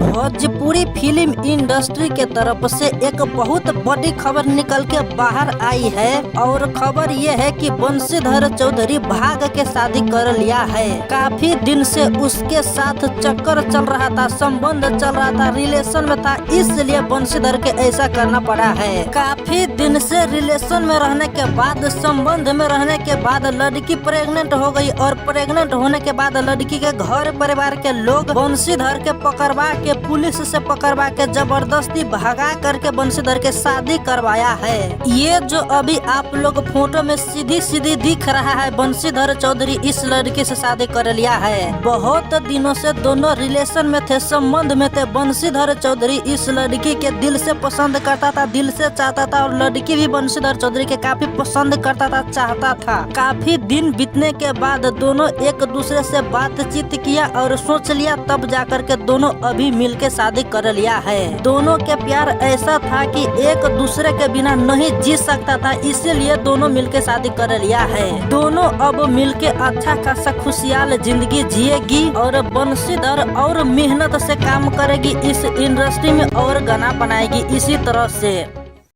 Bhojpuri film industry के तरफ से एक बहुत बड़ी खबर निकल के बाहर आई है और खबर ये है कि बंशीधर चौधरी भाग के शादी कर लिया है। काफी दिन से उसके साथ चक्कर चल रहा था, संबंध चल रहा था, रिलेशन में था, इसलिए बंशीधर के ऐसा करना पड़ा है। काफी दिन से रिलेशन में रहने के बाद, संबंध में रहने के बाद लड़की प्रेग्नेंट हो गई और प्रेग्नेंट होने के बाद लड़की के घर परिवार के लोग बंशीधर के पकड़वा के पुलिस से पकड़वा के जबरदस्ती भगा करके बंशीधर के शादी करवाया है। ये जो अभी आप लोग फोटो में सीधी सीधी दिख रहा है, बंशीधर चौधरी इस लड़की से शादी कर लिया है। बहुत दिनों से दोनों रिलेशन में थे, संबंध में थे। बंशीधर चौधरी इस लड़की के दिल से पसंद करता था, दिल से चाहता था और लड़की भी बंशीधर चौधरी के काफी पसंद करता था, चाहता था। काफी दिन बीतने के बाद दोनों एक दूसरे से बातचीत किया और सोच लिया, तब जाकर के दोनों अभी मिल के शादी कर लिया है। दोनों के प्यार ऐसा था कि एक दूसरे के बिना नहीं जी सकता था, इसीलिए दोनों मिलके शादी कर लिया है। दोनों अब मिलके अच्छा खासा खुशहाल जिंदगी जिएगी और बंशीधर और मेहनत से काम करेगी, इस इंडस्ट्री में और गाना बनाएगी इसी तरह से।